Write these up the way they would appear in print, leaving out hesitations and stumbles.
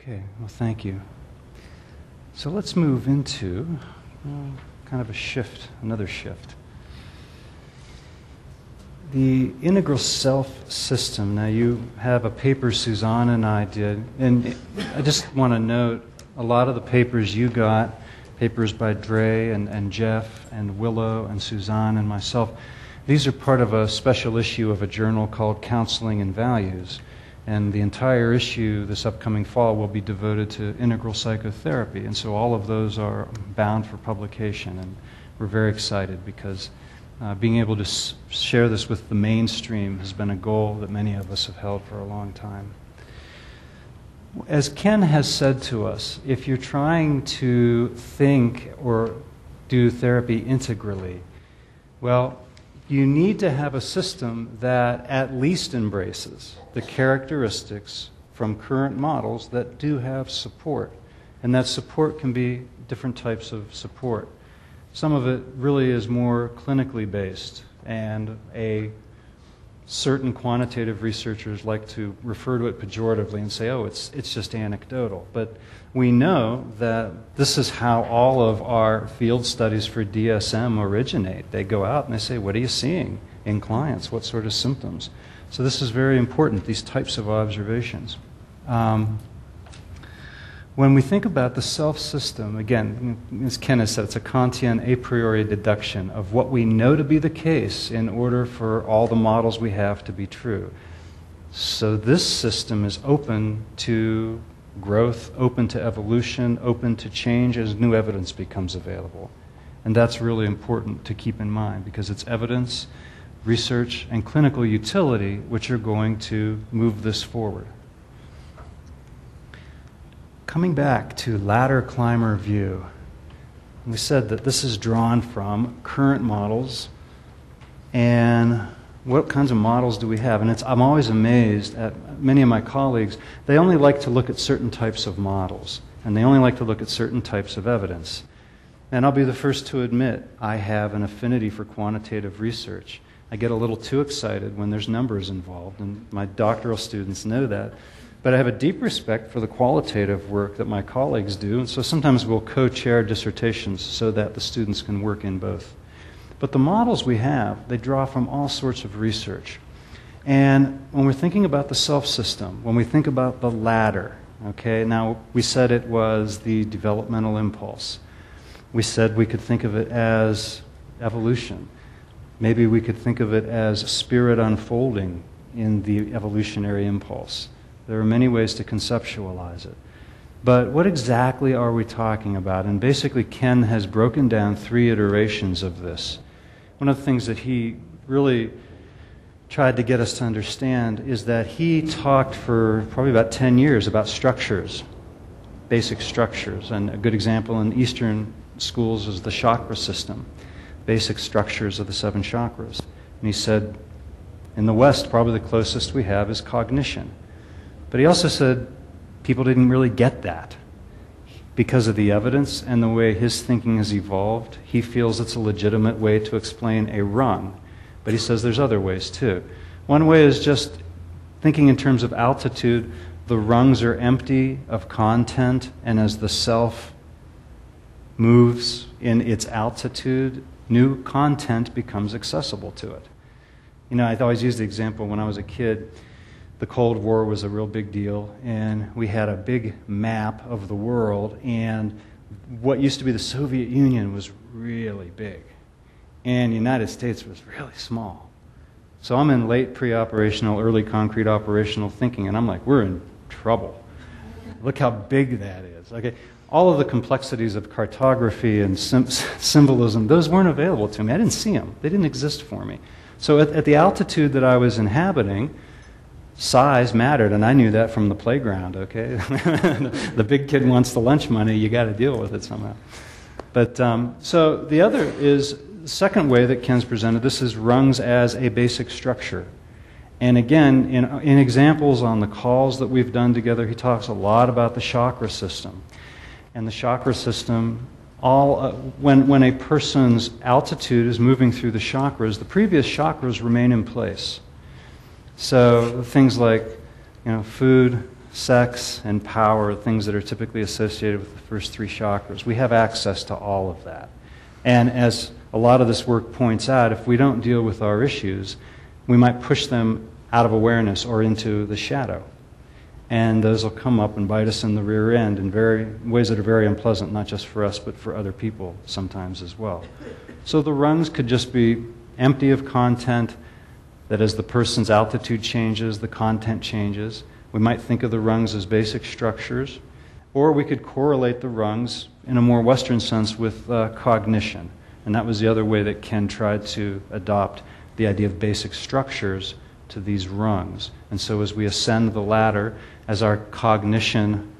Okay, well, thank you. So let's move into kind of a shift, another shift. The integral self system. Now, you have a paper Suzanne and I did, and I just want to note a lot of the papers you got, papers by Dre and Jeff and Willow and Suzanne and myself, these are part of a special issue of a journal called Counseling and Values. And the entire issue this upcoming fall will be devoted to integral psychotherapy. And so all of those are bound for publication. And we're very excited because being able to share this with the mainstream has been a goal that many of us have held for a long time. As Ken has said to us, if you're trying to think or do therapy integrally, well, you need to have a system that at least embraces the characteristics from current models that do have support. And that support can be different types of support. Some of it really is more clinically based, and certain quantitative researchers like to refer to it pejoratively and say, oh, it's just anecdotal. But we know that this is how all of our field studies for DSM originate. They go out and they say, what are you seeing in clients? What sort of symptoms? So this is very important, these types of observations. When we think about the self-system, again, as Ken has said, it's a Kantian a priori deduction of what we know to be the case in order for all the models we have to be true. So this system is open to growth, open to evolution, open to change as new evidence becomes available. And that's really important to keep in mind because it's evidence, research, and clinical utility which are going to move this forward. Coming back to ladder climber view, we said that this is drawn from current models, and what kinds of models do we have? And I'm always amazed at many of my colleagues. They only like to look at certain types of models, and they only like to look at certain types of evidence. And I'll be the first to admit I have an affinity for quantitative research. I get a little too excited when there's numbers involved, and my doctoral students know that. But I have a deep respect for the qualitative work that my colleagues do, and so sometimes we'll co-chair dissertations so that the students can work in both. But the models we have, they draw from all sorts of research. And when we're thinking about the self-system, when we think about the ladder, okay, now we said it was the developmental impulse. We said we could think of it as evolution. Maybe we could think of it as spirit unfolding in the evolutionary impulse. There are many ways to conceptualize it. But what exactly are we talking about? And basically Ken has broken down 3 iterations of this. One of the things that he really tried to get us to understand is that he talked for probably about 10 years about structures, basic structures. And a good example in Eastern schools is the chakra system, basic structures of the 7 chakras. And he said, in the West, probably the closest we have is cognition. But he also said people didn't really get that. Because of the evidence and the way his thinking has evolved, he feels it's a legitimate way to explain a rung. But he says there's other ways too. One way is just thinking in terms of altitude. The rungs are empty of content, and as the self moves in its altitude, new content becomes accessible to it. You know, I always use the example when I was a kid. The Cold War was a real big deal, and we had a big map of the world, and what used to be the Soviet Union was really big, and the United States was really small. So I'm in late pre-operational, early concrete operational thinking, and I'm like, we're in trouble. Look how big that is. Okay, all of the complexities of cartography and symbolism, those weren't available to me. I didn't see them. They didn't exist for me. So at the altitude that I was inhabiting, size mattered, and I knew that from the playground, okay? The big kid wants the lunch money, you got to deal with it somehow. But so the other is, the second way that Ken's presented this is rungs as a basic structure. And again, in examples on the calls that we've done together, he talks a lot about the chakra system. And the chakra system, when a person's altitude is moving through the chakras, the previous chakras remain in place. So things like, food, sex, and power, things that are typically associated with the first three chakras. We have access to all of that. And as a lot of this work points out, if we don't deal with our issues, we might push them out of awareness or into the shadow. And those will come up and bite us in the rear end in ways that are very unpleasant, not just for us, but for other people sometimes as well. So the rungs could just be empty of content, that as the person's altitude changes, the content changes. We might think of the rungs as basic structures, or we could correlate the rungs in a more Western sense with cognition. And that was the other way that Ken tried to adopt the idea of basic structures to these rungs. And so as we ascend the ladder, as our cognition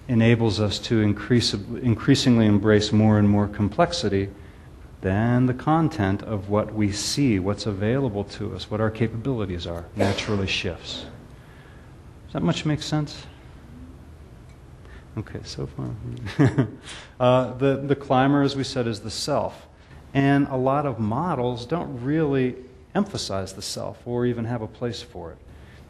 enables us to increasingly embrace more and more complexity, then the content of what we see, what's available to us, what our capabilities are, naturally shifts. Does that much make sense? Okay, so far. The climber, as we said, is the self. And a lot of models don't really emphasize the self or even have a place for it.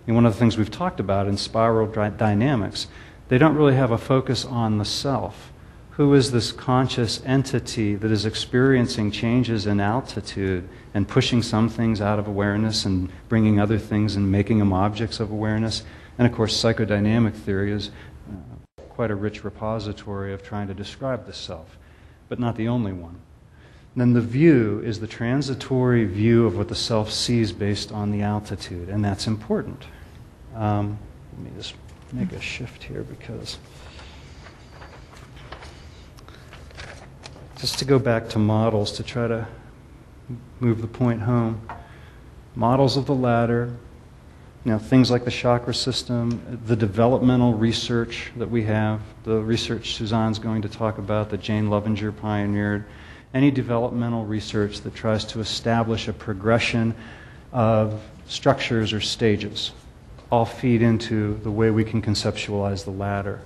And one of the things we've talked about in spiral dynamics, they don't really have a focus on the self. Who is this conscious entity that is experiencing changes in altitude and pushing some things out of awareness and bringing other things and making them objects of awareness? And of course, psychodynamic theory is quite a rich repository of trying to describe the self, but not the only one. And then the view is the transitory view of what the self sees based on the altitude, and that's important. Let me just make a shift here because... Just to go back to models to try to move the point home. Models of the ladder, things like the chakra system, the developmental research that we have, the research Suzanne's going to talk about that Jane Lovinger pioneered, any developmental research that tries to establish a progression of structures or stages all feed into the way we can conceptualize the ladder.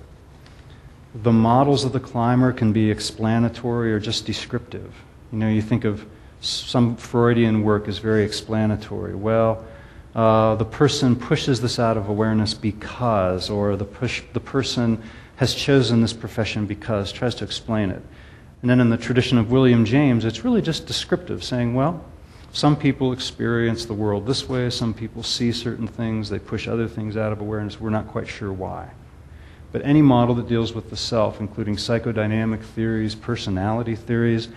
The models of the climber can be explanatory or just descriptive. You think of some Freudian work as very explanatory. Well, the person pushes this out of awareness because, or the person has chosen this profession because, tries to explain it. And then in the tradition of William James, it's really just descriptive, saying, well, some people experience the world this way, some people see certain things, they push other things out of awareness, we're not quite sure why. But any model that deals with the self, including psychodynamic theories, personality theories,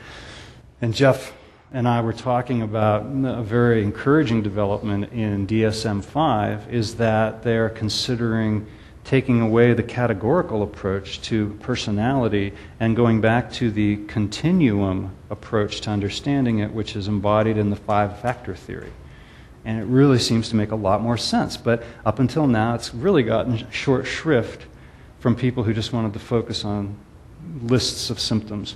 and Jeff and I were talking about a very encouraging development in DSM-5 is that they're considering taking away the categorical approach to personality and going back to the continuum approach to understanding it, which is embodied in the 5-factor theory. And it really seems to make a lot more sense. But up until now, it's really gotten short shrift from people who just wanted to focus on lists of symptoms.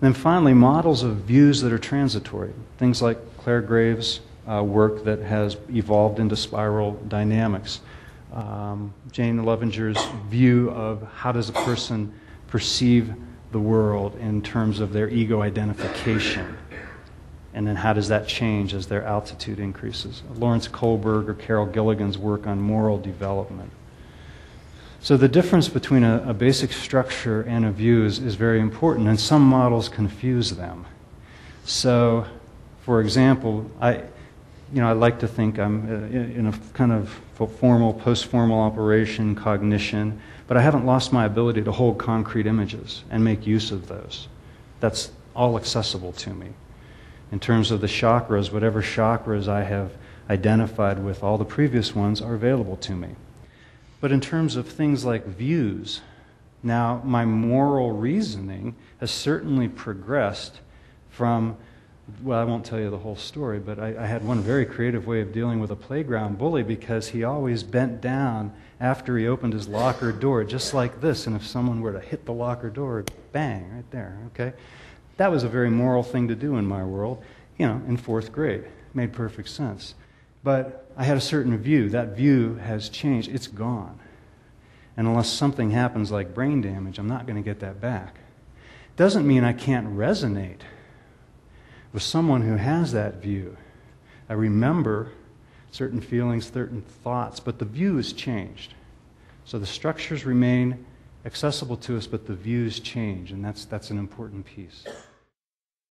And then finally, models of views that are transitory. Things like Claire Graves' work that has evolved into spiral dynamics. Jane Lovinger's view of how does a person perceive the world in terms of their ego identification. And then how does that change as their altitude increases. Lawrence Kohlberg or Carol Gilligan's work on moral development. So the difference between a basic structure and a view is very important, and some models confuse them. So, for example, I like to think I'm in a kind of formal, post-formal operation, cognition, but I haven't lost my ability to hold concrete images and make use of those. That's all accessible to me. In terms of the chakras, whatever chakras I have identified with all the previous ones are available to me. But in terms of things like views, now my moral reasoning has certainly progressed from, well, I won't tell you the whole story, but I had one very creative way of dealing with a playground bully because he always bent down after he opened his locker door, just like this, and if someone were to hit the locker door, bang, right there, okay? That was a very moral thing to do in my world, in 4th grade. Made perfect sense. But I had a certain view. That view has changed. It's gone. And unless something happens like brain damage, I'm not going to get that back. Doesn't mean I can't resonate with someone who has that view. I remember certain feelings, certain thoughts, but the view has changed. So the structures remain accessible to us, but the views change, and that's an important piece.